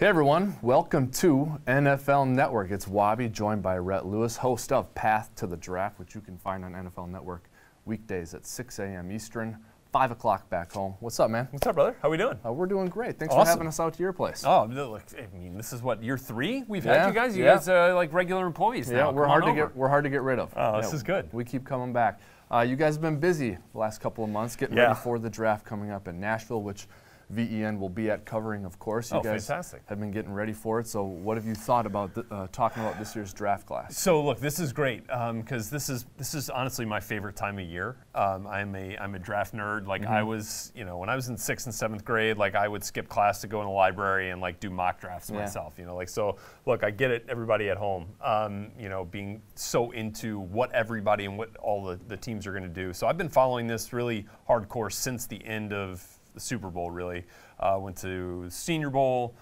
Hey everyone, welcome to NFL Network. It's Wobby, joined by Rhett Lewis, host of Path to the Draft, which you can find on NFL Network weekdays at 6 a.m. Eastern, 5 o'clock back home. What's up, man? What's up, brother? How we doing? We're doing great. Thanks Awesome. for having us out to your place. Oh, look, I mean, this is what, year 3 we've had you guys? You guys like regular employees now. Yeah, we're hard to get rid of. Oh, this is good. We keep coming back. You guys have been busy the last couple of months getting ready for the draft coming up in Nashville, which VEN will be at covering, of course. You guys fantastic. have been getting ready for it. So what have you thought about talking about this year's draft class? So look, this is great because this is honestly my favorite time of year. I'm a draft nerd. Like I was, when I was in 6th and 7th grade, like I would skip class to go in the library and like do mock drafts myself. So look, I get it. Everybody at home, being so into what everybody and what all the teams are going to do. So I've been following this really hardcore since the end of the Super Bowl, really. Went to Senior Bowl,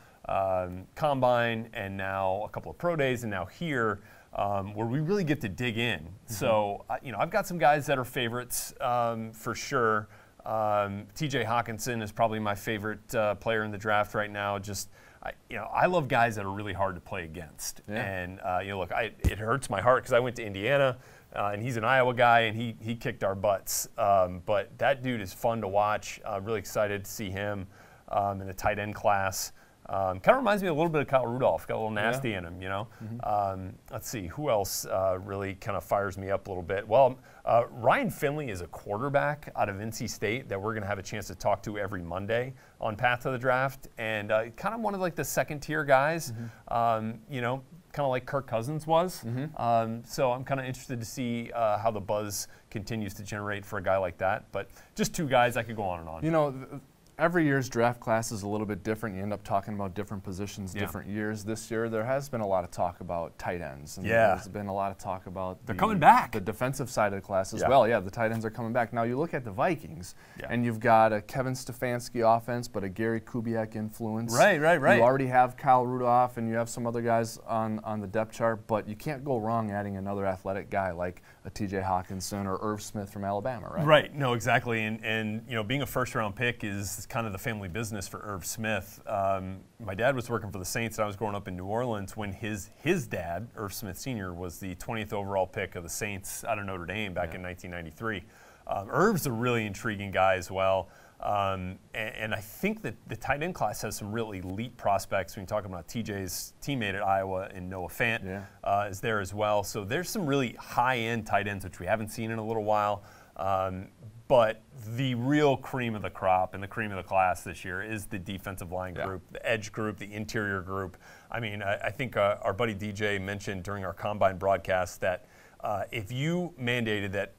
Combine, and now a couple of Pro Days, and now here, where we really get to dig in. So, I've got some guys that are favorites for sure. TJ Hawkinson is probably my favorite player in the draft right now. I love guys that are really hard to play against. Yeah. And, look, it hurts my heart because I went to Indiana. And he's an Iowa guy, and he kicked our butts. But that dude is fun to watch. Really excited to see him in the tight end class. Kind of reminds me a little bit of Kyle Rudolph. Got a little nasty in him, Let's see, who else really kind of fires me up a little bit? Well, Ryan Finley is a quarterback out of NC State that we're going to have a chance to talk to every Monday on Path to the Draft. And kind of one of like the second-tier guys, kind of like Kirk Cousins was. So I'm kind of interested to see how the buzz continues to generate for a guy like that. But just two guys, I could go on and on. Every year's draft class is a little bit different. You end up talking about different positions, different years. This year, there has been a lot of talk about tight ends. And there's been a lot of talk about they're coming back. The defensive side of the class as well. Yeah, the tight ends are coming back. Now, you look at the Vikings, and you've got a Kevin Stefanski offense, but a Gary Kubiak influence. Right. You already have Kyle Rudolph, and you have some other guys on the depth chart, but you can't go wrong adding another athletic guy like a TJ Hawkinson or Irv Smith from Alabama, right? Right. No, exactly. And being a first-round pick is kind of the family business for Irv Smith. My dad was working for the Saints, and I was growing up in New Orleans when his dad, Irv Smith Sr., was the 20th overall pick of the Saints out of Notre Dame back in 1993. Irv's a really intriguing guy as well. And I think that the tight end class has some real elite prospects. When you talk about TJ's teammate at Iowa and Noah Fant is there as well. So there's some really high-end tight ends, which we haven't seen in a little while. But the real cream of the crop and the cream of the class this year is the defensive line group, the edge group, the interior group. I mean, I think our buddy DJ mentioned during our Combine broadcast that if you mandated that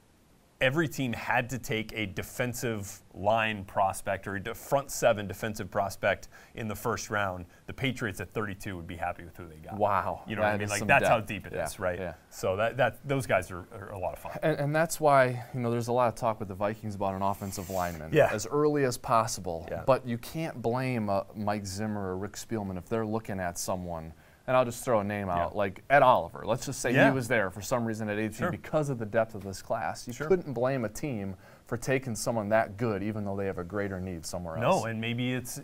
every team had to take a defensive line prospect or a front 7 defensive prospect in the first round, the Patriots at 32 would be happy with who they got. Wow. You know what I mean? Like, that's how deep it is, right? Yeah. So those guys are a lot of fun. And that's why, there's a lot of talk with the Vikings about an offensive lineman as early as possible. Yeah. But you can't blame Mike Zimmer or Rick Spielman if they're looking at someone. And I'll just throw a name out, like Ed Oliver. Let's just say he was there for some reason at 18 because of the depth of this class. You couldn't blame a team for taking someone that good, even though they have a greater need somewhere else. No, and maybe it's,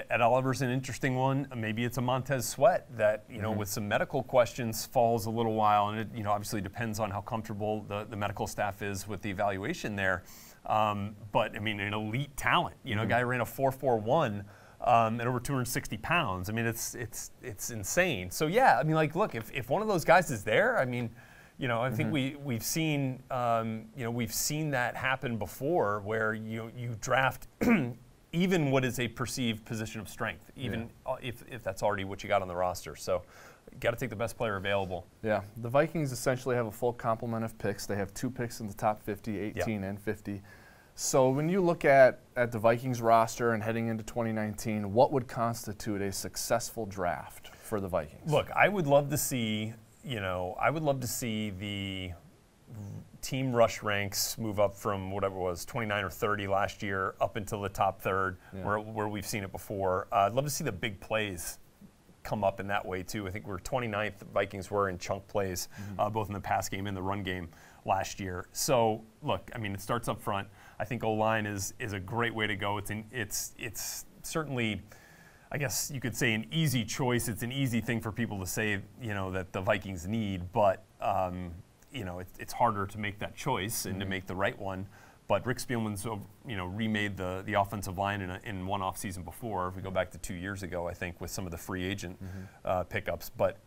Ed Oliver's an interesting one. Maybe it's a Montez Sweat that, with some medical questions falls a little while, and it, obviously depends on how comfortable the medical staff is with the evaluation there. But, I mean, an elite talent. A guy who ran a 4.41. At over 260 pounds. I mean, it's insane. So yeah, I mean, like, look, if one of those guys is there, I mean, I think we've seen that happen before, where you draft even what is a perceived position of strength, even if that's already what you got on the roster. So you got to take the best player available. Yeah, the Vikings essentially have a full complement of picks. They have 2 picks in the top 50, 18 and 50. So when you look at the Vikings roster and heading into 2019, what would constitute a successful draft for the Vikings? Look, I would love to see, the team rush ranks move up from whatever it was, 29 or 30 last year up until the top third, where we've seen it before. I'd love to see the big plays come up in that way too. I think we're 29th, the Vikings were in chunk plays, both in the pass game and the run game last year. So look, I mean, it starts up front. I think O-line is a great way to go. It's certainly, I guess you could say an easy choice. It's an easy thing for people to say, that the Vikings need, but it's harder to make that choice and to make the right one. But Rick Spielman's, remade the offensive line in one off season before. If we go back to 2 years ago, I think, with some of the free agent pickups. But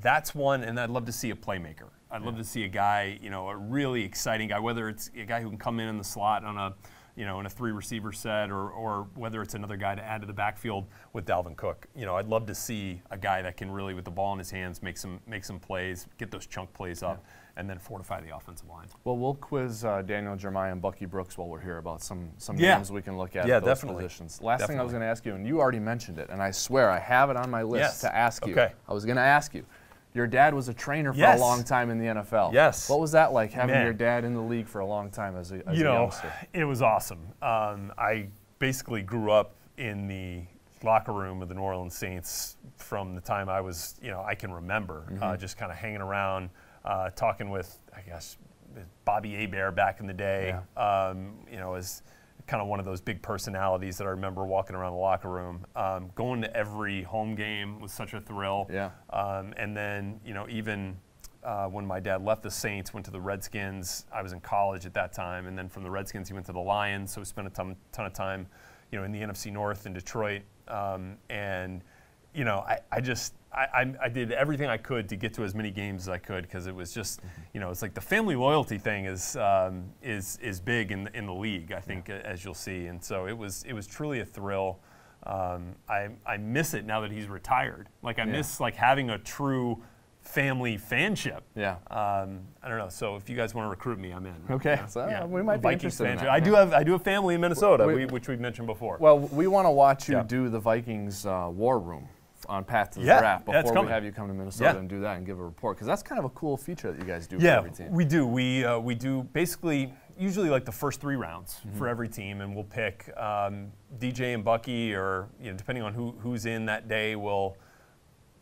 that's one, and I'd love to see a playmaker. I'd love to see a guy, a really exciting guy, whether it's a guy who can come in the slot on a in a 3-receiver set, or whether it's another guy to add to the backfield with Dalvin Cook. I'd love to see a guy that can really, with the ball in his hands, make some plays, get those chunk plays up, and then fortify the offensive line. Well, we'll quiz Daniel Jeremiah and Bucky Brooks while we're here about some names we can look at those definitely. Positions. Last thing I was going to ask you, and you already mentioned it, and I swear I have it on my list to ask you. Okay. I was going to ask you. Your dad was a trainer for a long time in the NFL. Yes. What was that like, having your dad in the league for a long time as a youngster? It was awesome. I basically grew up in the locker room of the New Orleans Saints from the time I was, I can remember, just kind of hanging around, talking with, I guess, Bobby Hebert back in the day. As kind of one of those big personalities that I remember walking around the locker room. Going to every home game was such a thrill. Yeah. And then, even when my dad left the Saints, went to the Redskins, I was in college at that time, and then from the Redskins he went to the Lions, so we spent a ton of time, in the NFC North in Detroit. And, I did everything I could to get to as many games as I could, because it was just, it's like the family loyalty thing is big in the league, I think, as you'll see. And so it was truly a thrill. I miss it now that he's retired. Like, I miss having a true family fanship. Yeah. I don't know. So if you guys want to recruit me, I'm in. Okay. So we might be interested in that. I do have family in Minnesota, which we've mentioned before. Well, we want to watch you do the Vikings war room on Path to the Draft before we have you come to Minnesota and do that and give a report, because that's kind of a cool feature that you guys do for every team. We do. We do basically usually like the first 3 rounds for every team, and we'll pick DJ and Bucky, or depending on who's in that day, will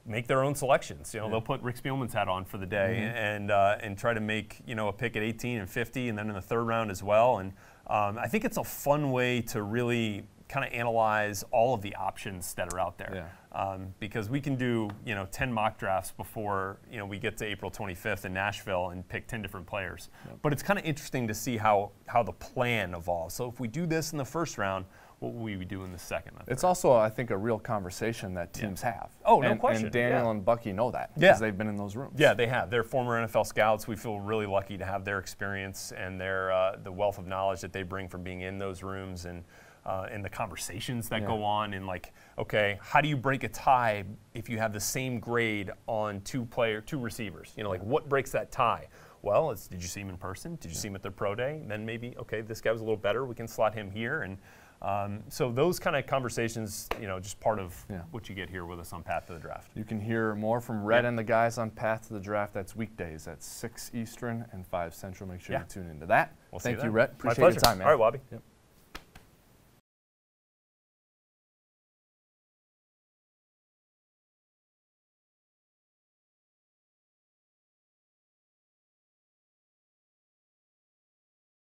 make their own selections. They'll put Rick Spielman's hat on for the day and try to make a pick at 18 and 50, and then in the 3rd round as well. And I think it's a fun way to really kind of analyze all of the options that are out there. Because we can do 10 mock drafts before we get to April 25th in Nashville and pick 10 different players. But it's kind of interesting to see how the plan evolves. So if we do this in the 1st round, what will we do in the 2nd? It's also, I think, a real conversation that teams have. Oh, no question. And Daniel and Bucky know that, because they've been in those rooms. Yeah, they have. They're former NFL scouts. We feel really lucky to have their experience and their the wealth of knowledge that they bring from being in those rooms, and the conversations that go on, and like, okay, how do you break a tie if you have the same grade on 2 receivers? Like, what breaks that tie? Well, did you see him in person? Did you see him at their pro day? And then maybe, okay, this guy was a little better. We can slot him here. And so those kind of conversations, just part of what you get here with us on Path to the Draft. You can hear more from Rhett and the guys on Path to the Draft. That's weekdays at 6 Eastern and 5 Central. Make sure you tune into that. We'll Thank see you, then. Rhett. Appreciate your time, man. All right, Wobby. Yep.